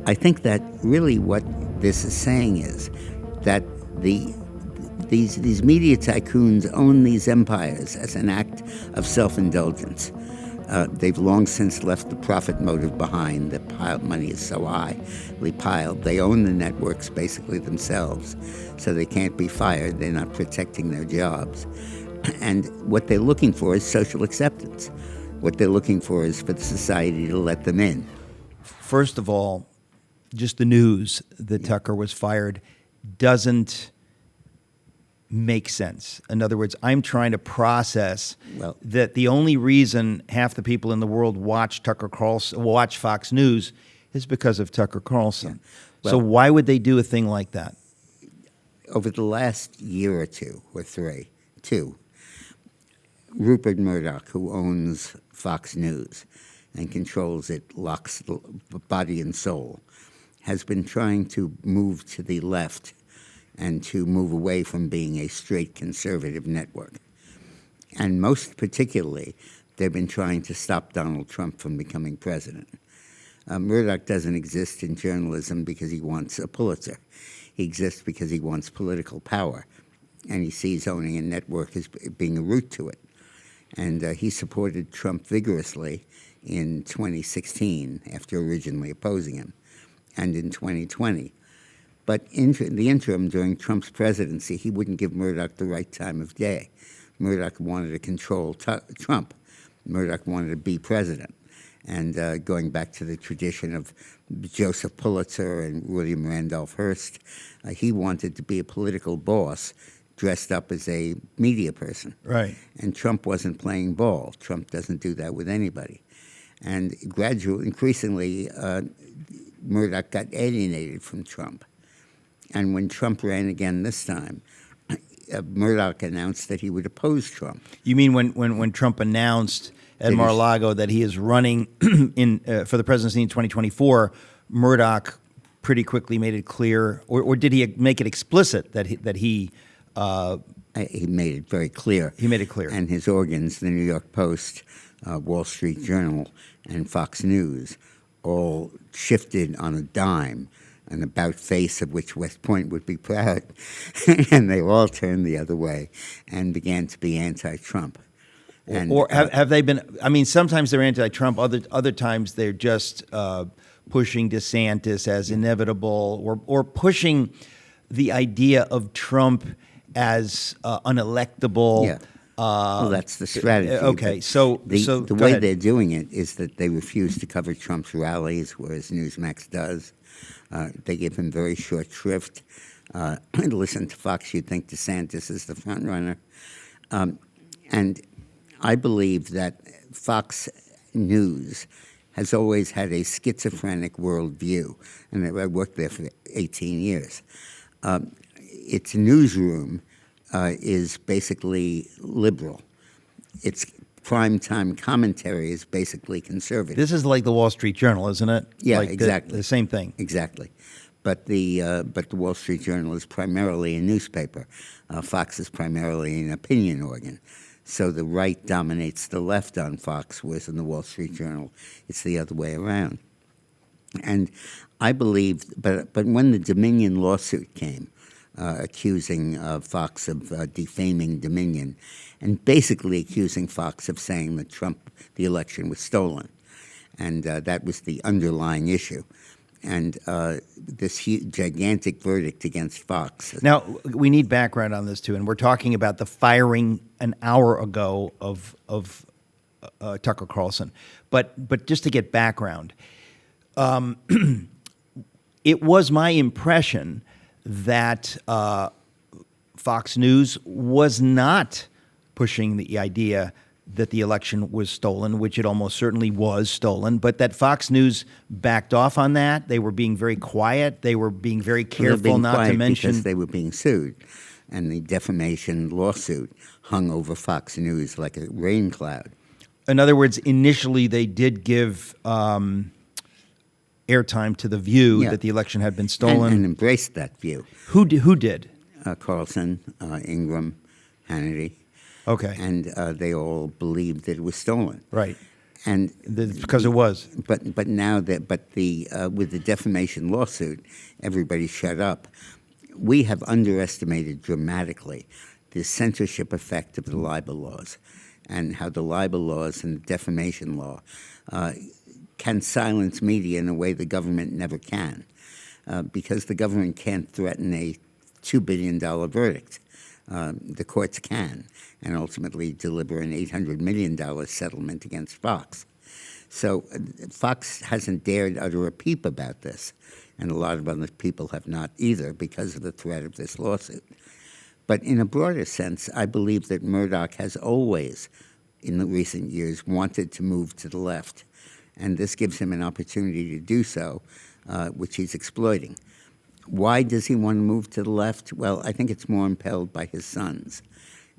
I think that really what this is saying is that these media tycoons own these empires as an act of self-indulgence. They've long since left the profit motive behind. The money is so highly piled. They own the networks basically themselves, so they can't be fired. They're not protecting their jobs. And what they're looking for is social acceptance. What they're looking for is for the society to let them in. First of all, just the news that Tucker was fired doesn't make sense. In other words, I'm trying to process that the only reason half the people in the world watch watch Fox News is because of Tucker Carlson. Yeah. So why would they do a thing like that? Over the last year or two, Rupert Murdoch, who owns Fox News and controls it, locks the body and soul, has been trying to move to the left and to move away from being a straight conservative network. And most particularly, they've been trying to stop Donald Trump from becoming president. Murdoch doesn't exist in journalism because he wants a Pulitzer. He exists because he wants political power, and he sees owning a network as being a route to it. And he supported Trump vigorously in 2016 after originally opposing him, and in 2020. But in the interim, during Trump's presidency, he wouldn't give Murdoch the right time of day. Murdoch wanted to control Trump. Murdoch wanted to be president. And going back to the tradition of Joseph Pulitzer and William Randolph Hearst, he wanted to be a political boss dressed up as a media person. Right. And Trump wasn't playing ball. Trump doesn't do that with anybody. And increasingly, Murdoch got alienated from Trump. And when Trump ran again this time, Murdoch announced that he would oppose Trump. You mean when Trump announced at Mar-a-Lago that he is running for the presidency in 2024, Murdoch pretty quickly made it clear, or did he make it explicit that he made it very clear. He made it clear. And his organs, the New York Post, Wall Street Journal, and Fox News, all shifted on a dime, an about-face of which West Point would be proud, and they all turned the other way and began to be anti-Trump. Or have they been? I mean, sometimes they're anti-Trump. Other times they're just pushing DeSantis as inevitable, or pushing the idea of Trump as unelectable. Yeah. Well, that's the strategy. Okay, so the way they're doing it is that they refuse to cover Trump's rallies, whereas Newsmax does. They give him very short shrift. Listen to Fox, you'd think DeSantis is the front runner. And I believe that Fox News has always had a schizophrenic worldview, and I worked there for 18 years. Its newsroom is basically liberal. Its primetime commentary is basically conservative. This is like the Wall Street Journal, isn't it? Yeah, like exactly. The same thing. Exactly. But the Wall Street Journal is primarily a newspaper. Fox is primarily an opinion organ. So the right dominates the left on Fox, whereas in the Wall Street Journal, it's the other way around. And I believe, but when the Dominion lawsuit came, accusing Fox of defaming Dominion, and basically accusing Fox of saying that the election was stolen, and that was the underlying issue. And this gigantic verdict against Fox. Now, we need background on this, too, and we're talking about the firing an hour ago of Tucker Carlson. But just to get background, it was my impression that Fox News was not pushing the idea that the election was stolen, which it almost certainly was stolen, but that Fox News backed off on that. They were being very quiet. They were being very careful not to mention. Because they were being sued, and the defamation lawsuit hung over Fox News like a rain cloud. In other words, initially they did give airtime to the view that the election had been stolen. And embraced that view. Who did? Carlson, Ingram, Hannity. Okay. And they all believed that it was stolen. Right. And because it was. but now that with the defamation lawsuit, everybody shut up. We have underestimated dramatically the censorship effect of the libel laws, and how the libel laws and the defamation law can silence media in a way the government never can, because the government can't threaten a $2 billion verdict. The courts can, and ultimately deliver an $800 million settlement against Fox. So Fox hasn't dared utter a peep about this, and a lot of other people have not either because of the threat of this lawsuit. But in a broader sense, I believe that Murdoch has always, in the recent years, wanted to move to the left, and this gives him an opportunity to do so, which he's exploiting. Why does he want to move to the left? Well, I think it's more impelled by his sons.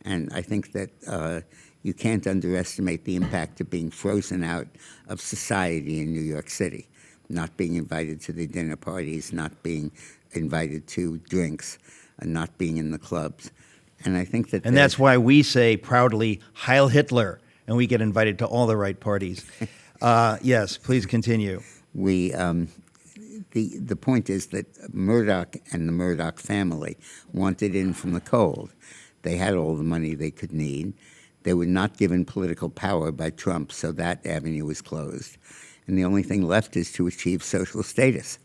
And I think that you can't underestimate the impact of being frozen out of society in New York City, not being invited to the dinner parties, not being invited to drinks, and not being in the clubs. And I think that... And that's why we say proudly, Heil Hitler, and we get invited to all the right parties. Yes, please continue. The point is that Murdoch and the Murdoch family wanted in from the cold. They had all the money they could need. They were not given political power by Trump, so that avenue was closed. And the only thing left is to achieve social status.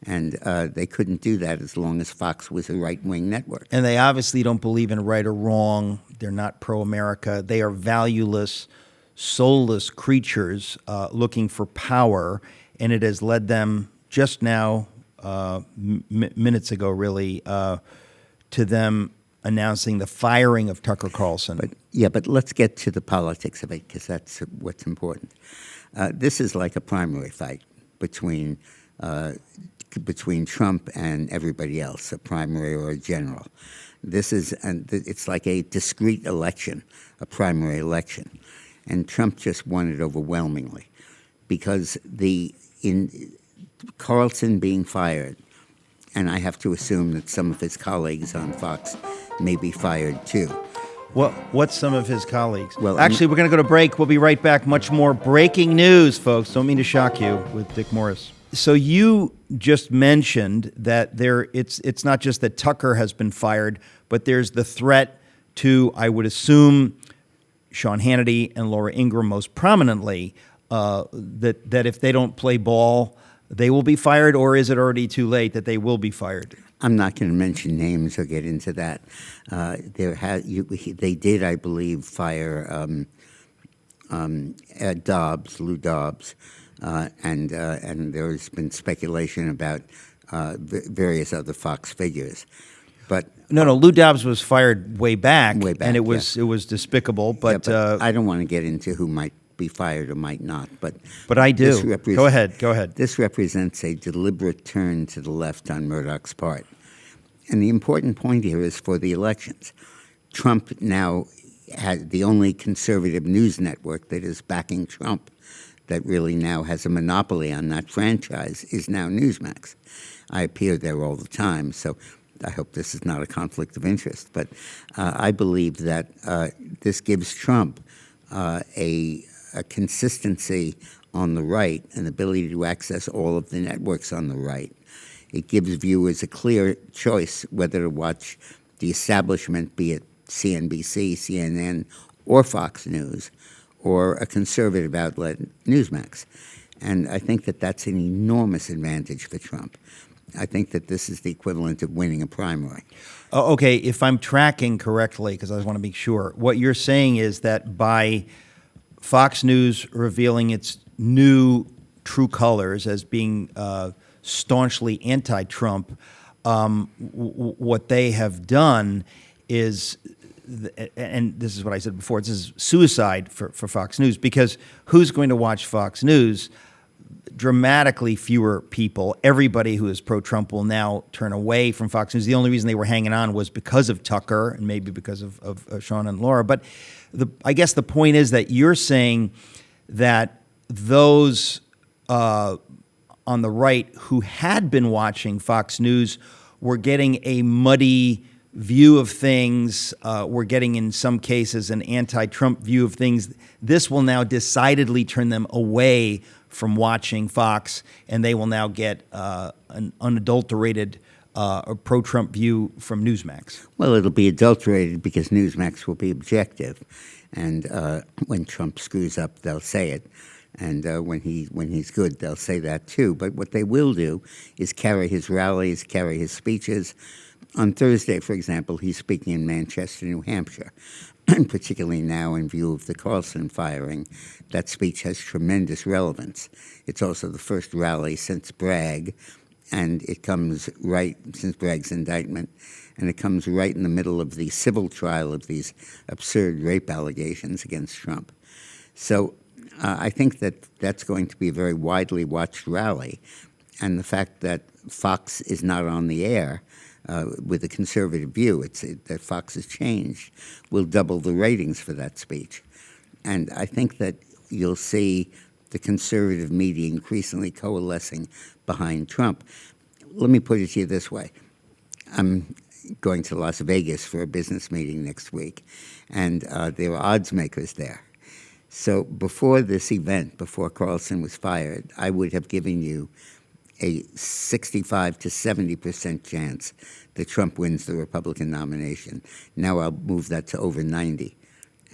And they couldn't do that as long as Fox was a right-wing network. And they obviously don't believe in right or wrong. They're not pro-America. They are valueless, soulless creatures looking for power, and it has led them just now, minutes ago really, to them announcing the firing of Tucker Carlson. But let's get to the politics of it, because that's what's important. This is like a primary fight between Trump and everybody else, a primary or a general. It's like a discrete election, a primary election. And Trump just won it overwhelmingly, because Carlson being fired, and I have to assume that some of his colleagues on Fox may be fired too. What's some of his colleagues? Well, actually, we're going to go to break. We'll be right back. Much more breaking news, folks. Don't mean to shock you with Dick Morris. So you just mentioned that it's not just that Tucker has been fired, but there's the threat to, I would assume, Sean Hannity and Laura Ingraham most prominently, that if they don't play ball, they will be fired, or is it already too late that they will be fired? I'm not going to mention names or get into that. They did, I believe, fire Lou Dobbs, and there's been speculation about various other Fox figures. But no, Lou Dobbs was fired way back, and it was despicable. But, I don't want to get into who might be fired or might not. But I do. Go ahead. This represents a deliberate turn to the left on Murdoch's part. And the important point here is for the elections. Trump now has the only conservative news network that is backing Trump, that really now has a monopoly on that franchise, is now Newsmax. I appear there all the time, so I hope this is not a conflict of interest. But I believe that this gives Trump a consistency on the right, an ability to access all of the networks on the right. It gives viewers a clear choice whether to watch the establishment, be it CNBC, CNN, or Fox News, or a conservative outlet, Newsmax. And I think that that's an enormous advantage for Trump. I think that this is the equivalent of winning a primary. Okay, if I'm tracking correctly, because I just want to be sure, what you're saying is that by Fox News revealing its new true colors as being staunchly anti-Trump, what they have done is, and this is what I said before, this is suicide for Fox News, because who's going to watch Fox News? Dramatically fewer people. Everybody who is pro-Trump will now turn away from Fox News. The only reason they were hanging on was because of Tucker and maybe because of Sean and Laura. But I guess the point is that you're saying that those on the right who had been watching Fox News were getting a muddy view of things. We're getting, in some cases, an anti-Trump view of things. This will now decidedly turn them away from watching Fox, and they will now get an unadulterated or pro-Trump view from Newsmax. Well, it'll be adulterated because Newsmax will be objective, and when Trump screws up, they'll say it, and when he's good, they'll say that too. But what they will do is carry his rallies, carry his speeches. On Thursday, for example, he's speaking in Manchester, New Hampshire. Particularly now in view of the Carlson firing, that speech has tremendous relevance. It's also the first rally since Bragg, and it comes right since Bragg's indictment, and it comes right in the middle of the civil trial of these absurd rape allegations against Trump. So I think that that's going to be a very widely watched rally, and the fact that Fox is not on the air with a conservative view, that Fox has changed, will double the ratings for that speech. And I think that you'll see the conservative media increasingly coalescing behind Trump. Let me put it to you this way. I'm going to Las Vegas for a business meeting next week, and there are odds makers there. So before this event, before Carlson was fired, I would have given you a 65 to 70% chance that Trump wins the Republican nomination. Now I'll move that to over 90.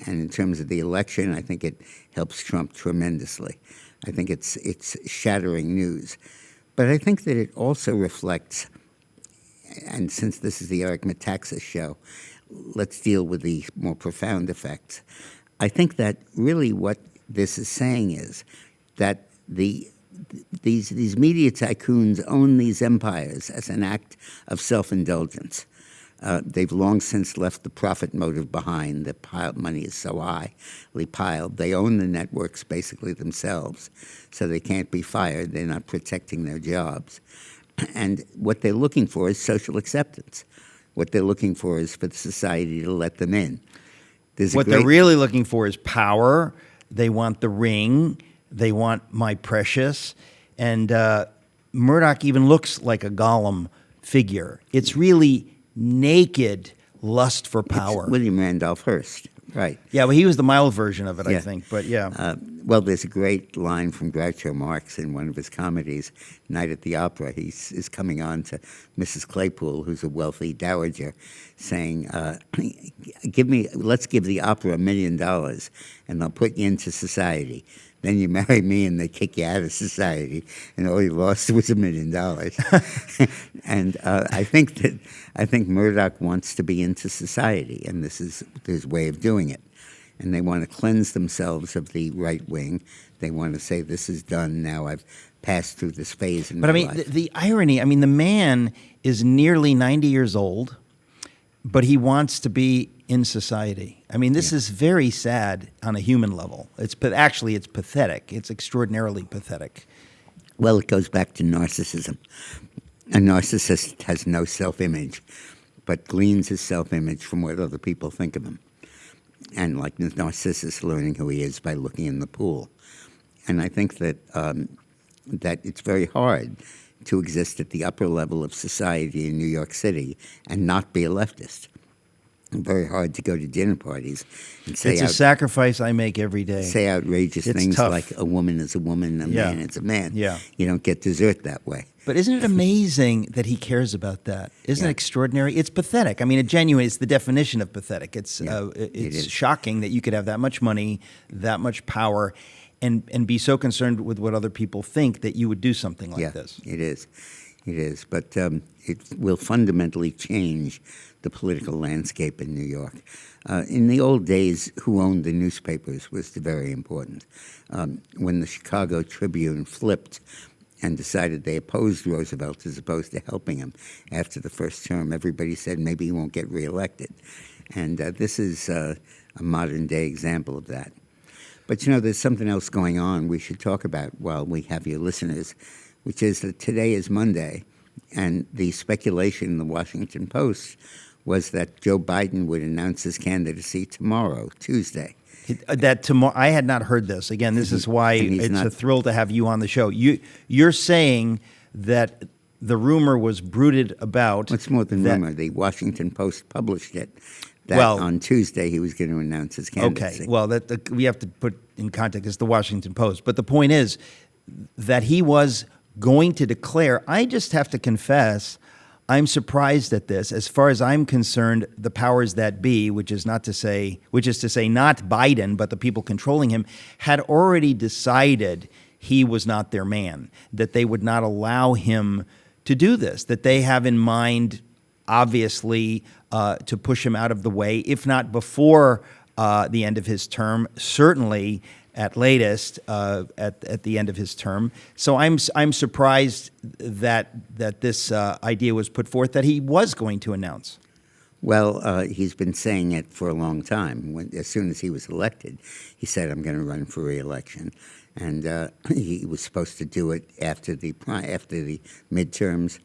And in terms of the election, I think it helps Trump tremendously. I think it's shattering news. But I think that it also reflects, and since this is the Eric Metaxas show, let's deal with the more profound effects. I think that really what this is saying is that these media tycoons own these empires as an act of self-indulgence. They've long since left the profit motive behind. The money is so highly piled. They own the networks basically themselves, so they can't be fired. They're not protecting their jobs. And what they're looking for is social acceptance. What they're looking for is for the society to let them in. What they're really looking for is power. They want the ring. They want my precious. And Murdoch even looks like a Gollum figure. It's really naked lust for power. It's William Randolph Hearst, right. Yeah, well, he was the mild version of it, I think. But yeah. Well, there's a great line from Groucho Marx in one of his comedies, Night at the Opera. He is coming on to Mrs. Claypool, who's a wealthy dowager, saying, let's give the opera $1 million, and I'll put you into society. Then you marry me, and they kick you out of society, and all you lost was $1 million. And I think Murdoch wants to be into society, and this is his way of doing it. And they want to cleanse themselves of the right wing. They want to say, "This is done now. I've passed through this phase in my life." But the irony. I mean, the man is nearly 90 years old, but he wants to be in society. I mean, this is very sad on a human level. Actually, it's pathetic. It's extraordinarily pathetic. Well, it goes back to narcissism. A narcissist has no self-image, but gleans his self-image from what other people think of him. And like Narcissus learning who he is by looking in the pool. And I think that that it's very hard to exist at the upper level of society in New York City and not be a leftist. Very hard to go to dinner parties and say it's a sacrifice I make every day. Say outrageous things tough. like a woman is a woman, a man is a man. Yeah. You don't get dessert that way. But isn't it amazing that he cares about that? Isn't it extraordinary? It's pathetic. I mean, it's the definition of pathetic. It's shocking that you could have that much money, that much power, and be so concerned with what other people think that you would do something like this. It is. It is. But it will fundamentally change the political landscape in New York. In the old days, who owned the newspapers was very important. When the Chicago Tribune flipped and decided they opposed Roosevelt as opposed to helping him after the first term, everybody said maybe he won't get reelected. And this is a modern-day example of that. But, there's something else going on we should talk about while we have your listeners, which is that today is Monday, and the speculation in the Washington Post was that Joe Biden would announce his candidacy tomorrow, Tuesday. I had not heard this. Again, this is why it's a thrill to have you on the show. You're saying that the rumor was brooded about. What's more than that- rumor? The Washington Post published it. That Well- on Tuesday he was going to announce his candidacy. Okay, well, we have to put in context. It's the Washington Post. But the point is that he was going to declare. I just have to confess, I'm surprised at this. As far as I'm concerned, the powers that be, which is to say not Biden, but the people controlling him, had already decided he was not their man, that they would not allow him to do this, that they have in mind, obviously, to push him out of the way, if not before the end of his term, certainly at latest at the end of his term. So I'm surprised that this idea was put forth that he was going to announce. Well, he's been saying it for a long time. As soon as he was elected, he said, "I'm going to run for re-election," and he was supposed to do it after the midterms.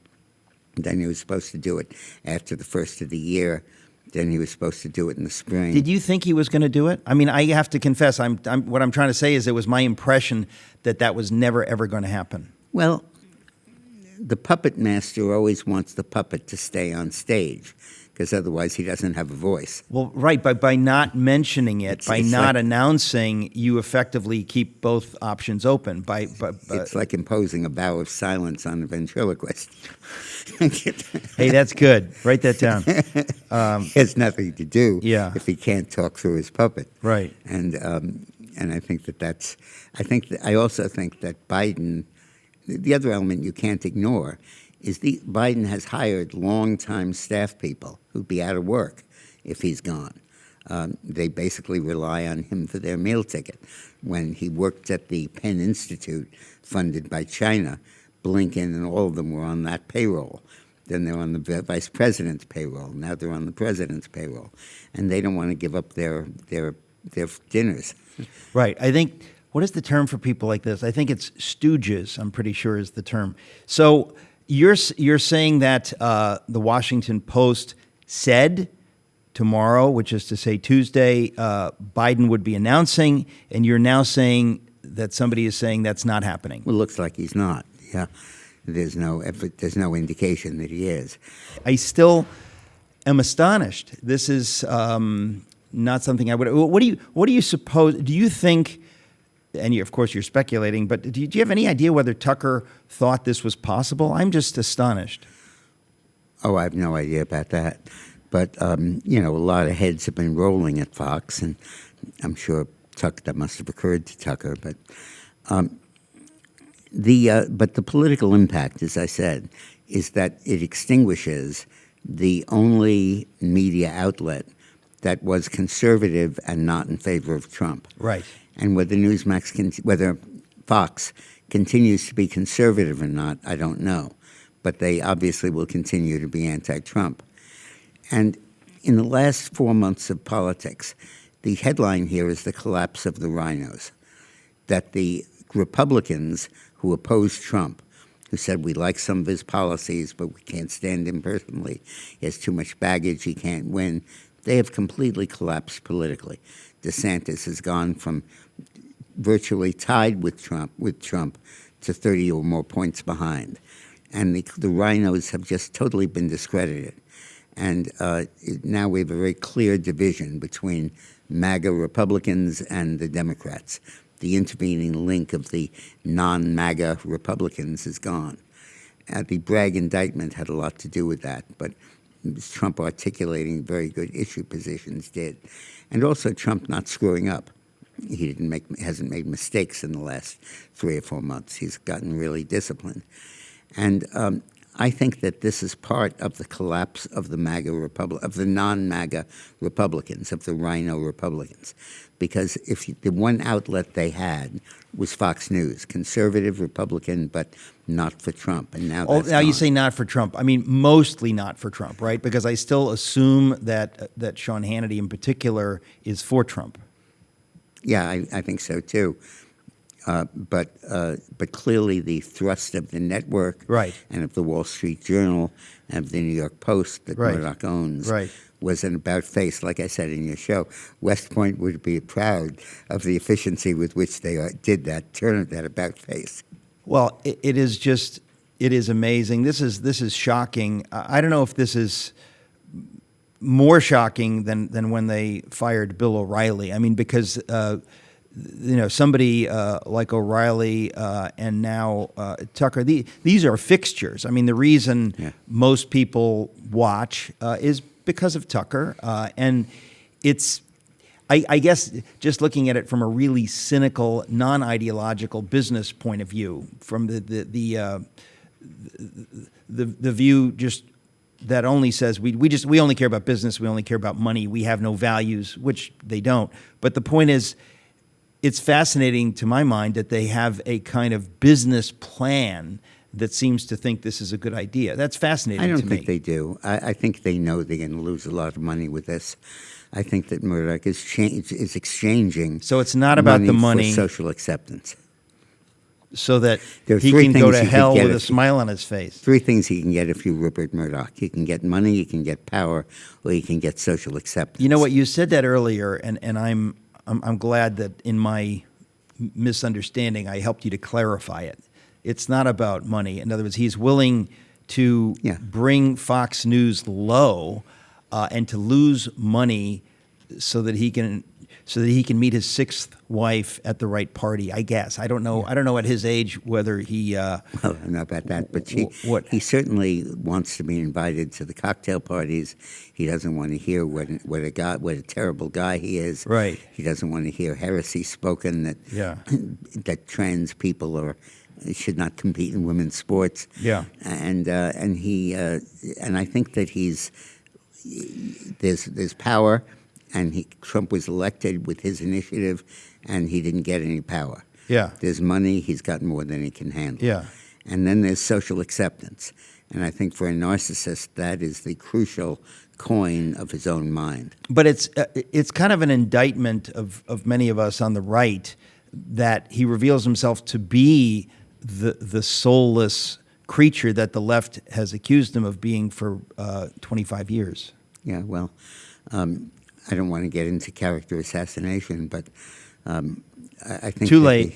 Then he was supposed to do it after the first of the year. Then he was supposed to do it in the spring. Did you think he was going to do it? I mean, I have to confess, what I'm trying to say is it was my impression that was never, ever going to happen. Well, the puppet master always wants the puppet to stay on stage, because otherwise he doesn't have a voice. Well, right, but by not mentioning it, by it's not like- announcing, you effectively keep both options open. It's like imposing a vow of silence on the ventriloquist. Hey, that's good. Write that down. He has nothing to do Yeah. if he can't talk through his puppet. Right. And I think that's. I also think that Biden. The other element you can't ignore is Biden has hired longtime staff people who'd be out of work if he's gone. They basically rely on him for their meal ticket. When he worked at the Penn Institute, funded by China, Blinken and all of them were on that payroll. Then they're on the vice president's payroll. Now they're on the president's payroll, and they don't want to give up their dinners. Right. I think, what is the term for people like this? I think it's stooges, I'm pretty sure is the term. So you're saying that the Washington Post said tomorrow, which is to say Tuesday, Biden would be announcing, and you're now saying that somebody is saying that's not happening. Well, it looks like he's not. Yeah, there's no indication that he is. I still am astonished. This is not something I would. What do you suppose? Do you think? And of course you're speculating, but do you have any idea whether Tucker thought this was possible? I'm just astonished. Oh, I have no idea about that. But a lot of heads have been rolling at Fox, and I'm sure that must have occurred to Tucker. But the political impact, as I said, is that it extinguishes the only media outlet that was conservative and not in favor of Trump. Right. And whether Fox continues to be conservative or not, I don't know. But they obviously will continue to be anti-Trump. And in the last 4 months of politics, the headline here is the collapse of the rhinos. That the Republicans who opposed Trump, who said we like some of his policies, but we can't stand him personally, he has too much baggage, he can't win, they have completely collapsed politically. DeSantis has gone from virtually tied with Trump to 30 or more points behind. And the rhinos have just totally been discredited. And now we have a very clear division between MAGA Republicans and the Democrats. The intervening link of the non-MAGA Republicans is gone. The Bragg indictment had a lot to do with that, but Trump articulating very good issue positions did. And also Trump not screwing up. He hasn't made mistakes in the last 3 or 4 months. He's gotten really disciplined. And I think that this is part of the collapse of the non-MAGA Republicans, of the rhino Republicans. Because the one outlet they had was Fox News, conservative Republican, but not for Trump. And now that's now you gone. say not for Trump. I mean, mostly not for Trump, right? Because I still assume that Sean Hannity in particular is for Trump. Yeah, I think so too. But clearly the thrust of the network, Right. and of the Wall Street Journal and of the New York Post that Right. Murdoch owns, Right. was an about-face. Like I said in your show, West Point would be proud of the efficiency with which they did that, turn that about-face. Well, it is just It is amazing. This is shocking. I don't know if this is more shocking than when they fired Bill O'Reilly. I mean, because somebody like O'Reilly and now Tucker, these are fixtures. I mean, the reason most people watch is because of Tucker, and it's. I guess just looking at it from a really cynical, non-ideological business point of view, from the view just that only says we only care about business, we only care about money, we have no values, which they don't. But the point is, it's fascinating to my mind that they have a kind of business plan that seems to think this is a good idea. That's fascinating to me. I don't think they do. I think they know they're going to lose a lot of money with this. I think that Murdoch is exchanging. So it's not about the money. For social acceptance. So that he can go to hell with a smile on his face. 3 things he can get if you're Rupert Murdoch. You can get money, you can get power, or you can get social acceptance. You know what? You said that earlier, and I'm glad that in my misunderstanding I helped you to clarify it. It's not about money. In other words, he's willing to bring Fox News low and to lose money so that he can meet his 6th wife at the right party. I guess I don't know. I don't know at his age whether he. Well, I don't know about that, but he certainly wants to be invited to the cocktail parties. He doesn't want to hear what a terrible guy he is. Right. He doesn't want to hear heresy spoken that trans people should not compete in women's sports. Yeah. And I think that there's power, and Trump was elected with his initiative, and he didn't get any power. Yeah. There's money, he's got more than he can handle. Yeah. And then there's social acceptance. And I think for a narcissist, that is the crucial coin of his own mind. But it's kind of an indictment of many of us on the right that he reveals himself to be the soulless creature that the left has accused him of being for 25 years. Yeah, well, I don't want to get into character assassination, but I think too late.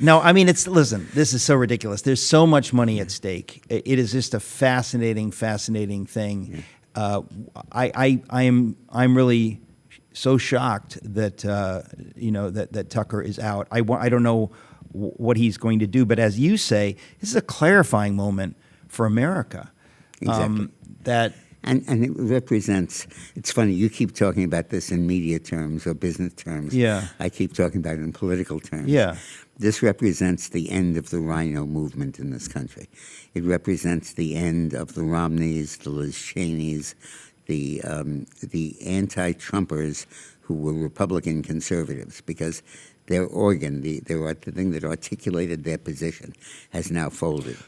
No, I mean, listen, this is so ridiculous. There's so much money at stake. It is just a fascinating thing. Yeah. I'm really so shocked that that Tucker is out. I don't know what he's going to do, but as you say, this is a clarifying moment for America. Exactly. And it represents, it's funny, you keep talking about this in media terms or business terms. Yeah. I keep talking about it in political terms. Yeah. This represents the end of the rhino movement in this country. It represents the end of the Romneys, the Liz Cheneys, the anti-Trumpers who were Republican conservatives, because their organ, the thing that articulated their position, has now folded.